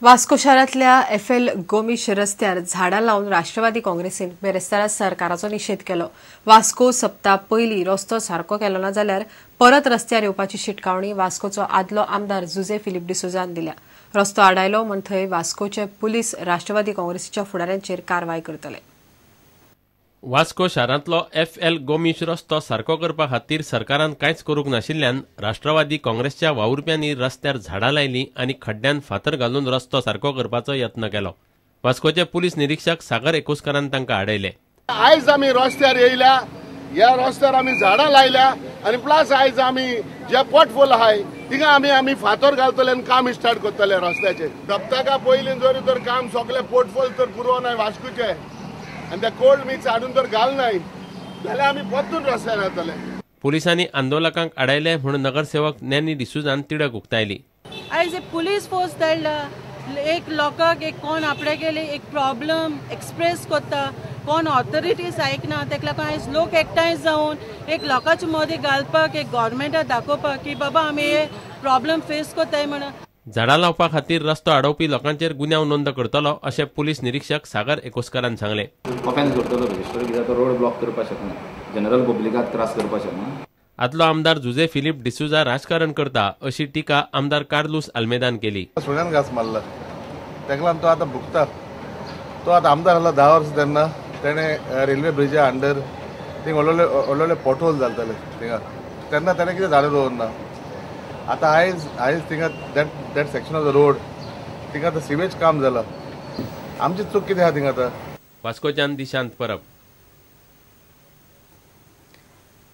वास्को शहरातल्या एफएल गोमिश रस्त्यार झाडां लावन राष्ट्रवादी काँग्रेसीन बेरेस्तारा सरकाराचो निषेध केलो। वास्को सप्ता पयलीं रस्तो सारको केलो ना जाल्यार परत रस्त्यार येवपाची शिटकावणी वास्कोचो आदलो आमदार जुजे फिलिप डिसोजान दिल्या। रस्तो आडायलो म्हण थंय वास्कोचे पुलीस राष्ट्रवादी काँग्रेसीच्या फुडाऱ्यांचेर कारवाय करतले। वास्को शारांतलो एफएल गोमिश रस्तो सारको करपा खातीर सरकारान कांयच करूंक नाशिल्ल्यान राष्ट्रवादी काँग्रेसच्या वावुरप्यांनी रस्त्यार झाडां लायलीं आनी खड्ड्यान फातर घालून रस्तो सारको करपाचो यत्न केलो। वास्कोचे पुलीस निरीक्षक सागर एकूसकरान तांकां आडयले। आयज आमी रस्त्यार येयल्या, ह्या रस्त्यार आमी झाडां लायल्या आनी प्लस आयज आमी जे पोर्टफोल आहाय थिंगा आमी फातर घालतले आनी काम स्टार्ट करतले रस्त्याचे। सप्तका पयलीं जरी तर काम सगळे पोर्टफोल तर पुरो नाय वास्कोचे आणि त्या कोल्ड मिक्स हाडून तर घाल नाही जाल्यार आमी परतून रस्त्यार येतले। पुलिसांनी आंदोलकांक आडायले म्हणून नगरसेवक नॅनी डिसुजान तिडक उक्तायली। आयज एक पुलीस फोर्स धाडला, एक लोकांक एक कोण आपणे गेले एक प्रॉब्लम एक्सप्रेस करता, कोण ऑथॉरिटीज आयकना, तेका लागून आयज लोक एकठांय जावन एक लोकांचे मदीं घालपाक एक गव्हर्नमेंटाक दाखोवपाक की बाबा आमी हे प्रॉब्लम फेस करताय म्हणून। झाडां लावपा खातीर रस्तो आडोवपी लोकांचेर गुन्यांव नोंद करतलो अशें पुलीस निरीक्षक सागर एकूसकरान सांगले। ऑफेन्स करतलो रजिस्टर कित्याक तो रोड ब्लॉक करपाक शकना, जनरल पब्लिकाक त्रास करपाक शकना। आदलो आमदार जुजे फिलिप डिसुजा राजकारण करता अशी टिका आमदार कार्लोस आल्मेदान केली। सोन्यान घास मारला, तेका लागून तो आतां भुगता। तो आतां आमदार जालो 10 वर्सां तेन्ना तेणें रेल्वे ब्रिजा अंडर थिंग व्हडले पोर्टहोल जाल्ले थिंगा, तेन्ना तेणें कितें झाडां दवरना। आता आयज थिंगा that section of the road थिंगा आतां सिवेज काम जाला, आमची चूक कितें आहा थिंगा आतां। वास्कोच्यान दिशांत परब।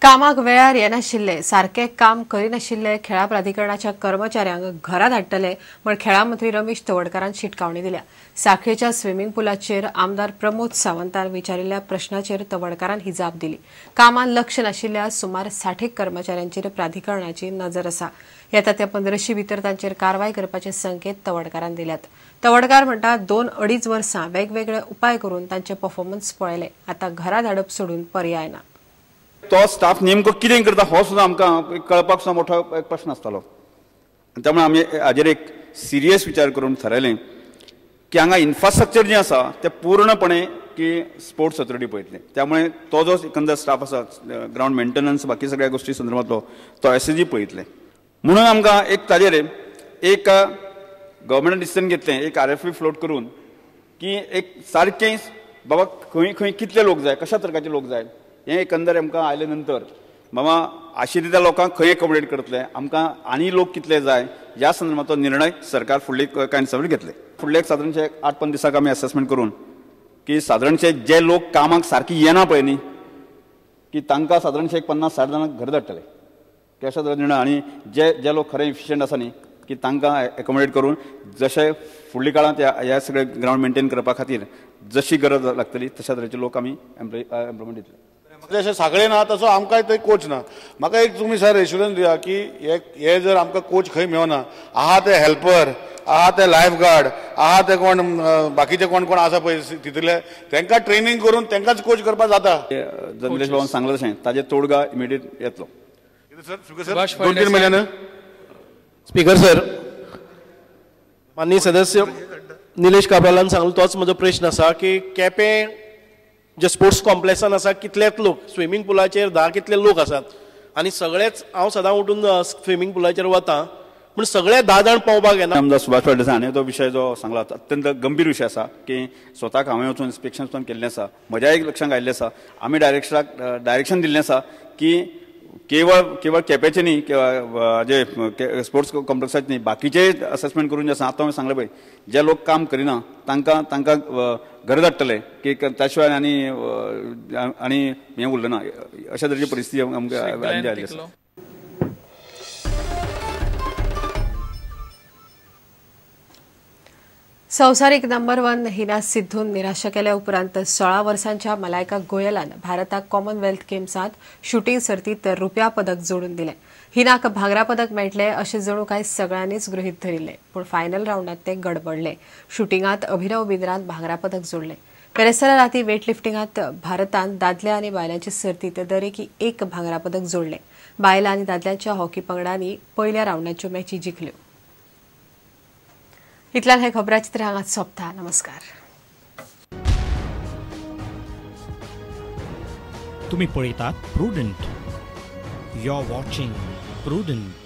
कामाक वेळार येनाशिल्ले, सारके काम करिनाशिल्ले खेळा प्राधिकरणाच्या कर्मचाऱ्यांक घरा धाडटले म्हण खेळा मंत्री रमेश तवडकरान शिटकावणी दिल्या। साखळेच्या स्विमींग पुलाचेर आमदार प्रमोद सावंतान विचारिल्ल्या प्रश्नाचेर तवडकरान ही जाप दिली। कामांत लक्ष नाशिल्ल्या सुमार 60 कर्मचाऱ्यांचेर प्राधिकरणाची नजर आसा। येता त्या 15शी भितर तांचेर कारवाय करपाचे संकेत तवडकरान दिल्यात। तवडकार म्हणटा 2-2.5 वर्सां वेगवेगळे उपाय करून तांचे परफॉर्मन्स पळयले, आता घरा धाडप सोडून पर्याय ना। तो स्टाफ नेमको कितें करता हो सुद्दां आमकां कळपाक सुद्दां मोठो एक प्रश्न आसतालो। त्यामुळे आमी हाजेर एक सिरियस विचार करून थारायलें की हांगा इन्फ्रास्ट्रक्चर जें आसा तें पूर्णपणे की स्पोर्ट्स ऑथॉरिटी पळयतले। त्यामुळे तो जो एकंदर स्टाफ आसा ग्राउंड मेंटेनन्स बाकी सगळ्या गोष्टी संदर्भांतलो तो एसएजी पळयतले। म्हणून आमकां एक ताजेर एक गव्हर्मेंटान डिसिजन घेतलें, एक RFP फ्लोट करून की एक सारकें बाबा खंय खंय कितले लोक जाय, कशा तरेचे लोक जाय हें एकंदर आमकां आयले नंतर बाबा आशिल्ल्या त्या लोकांक खंय एकोमोडेट करतले, आमकां आनी लोक कितले जाय ह्या संदर्भांतलो निर्णय सरकार फुडली कांय दिसां घेतले। फुडले सादारणशे 8-5 दिसांक आमी असेसमेंट करून की सादारणशे जे लोक कामाक सारकी येना पळय न्ही की तांकां सादारणशे 50-60 जाणांक घर धाडटले की अशा तरेचो निर्णय। आनी जे लोक खरे इफिशियंट आसा न्ही की तांकां एकोमोडेट करून जशे फुडल्या काळांत ह्या सगळे ग्राउंड मेंटेन करपा खातीर जशी गरज लागतली तशा तरेचे लोक आमी एम्प्लॉयमेंट दितले। जशें सगळे ना तसो आमकांय थंय कोच ना। म्हाका एक तुमी सर एश्युरन्स दिया की हे जर आमकां कोच खंय मेळना, आहा ते हेल्पर, आहा ते लायफ गार्ड, आहा ते कोण बाकीचे कोण आसा पळय तितूंतले तांकां ट्रेनिंग करून तांकांच कोच करपाक जाता। जगदीश बाबान सांगलें तशें ताजे तोडगा इमिडिएट येतलो। स्पीकर सर, माननीय सदस्य निलेश काब्रालान सांगलो तोच म्हजो प्रश्न आसा की केपें जे स्पोर्ट्स कॉम्प्लेक्सान आसा कितलेच लोक, स्विमींग पुलाचेर 10 कितले लोक आसात आनी सगळेच हांव सदां उठून स्विमींग पुलाचेर वतां पूण सगळे 10 जाण पावपाक येना। आमदार सुभाष पाटील हाणें तो विशय जो सांगला अत्यंत गंभीर विशय आसा की स्वताक हांवें वचून इन्स्पेक्शन सुद्दां केल्लें आसा, म्हज्या एक लक्षांत आयिल्लें आसा, आमी डायरेक्शन दिल्लें आसा की केवळ केपेचे न्ही जे स्पोर्ट्स कॉम्प्लेक्साचे न्ही बाकीचे असेसमेंट करून जे आसा आतां हांवें सांगलें पळय जे लोक काम करिना तांकां घर धाडटले की त्या शिवाय आनी हें उरलें ना अशा तरेची परिस्थिती आमकां आयिल्ली आसा। संवसारीक नंबर 1 हिना सिद्धून निराशा केल्या उपरांत 16 वर्सांच्या मलायका गोयलान भारताक कॉमनवेल्थ गेम्सांत शूटिंग सर्तींत रुप्या पदक जोडून दिलें। हिनाक भांगरा पदक मेळटलें अशें जणू काय सगळ्यांनीच गृहीत धरिल्लें, पूण फायनल राउंडात ते गडबडले। शूटिंगांत अभिनव बिंद्रान भांगरा पदक जोडलें। पेरेस्तारा राती वेटलिफ्टिंगांत भारतान दादल्या आनी बायलांचे सर्तींत दरेकी एक भांगरा पदक जोडलें। बायलां आनी दादल्यांच्या हॉकी पंगडांनी पयल्या राउंडाच्यो मॅची जिखल्यो। इतल्यान हे खबराचित्र हांगाच सोंपता. नमस्कार. तुम्ही पळयतात Prudent. You are watching prudent.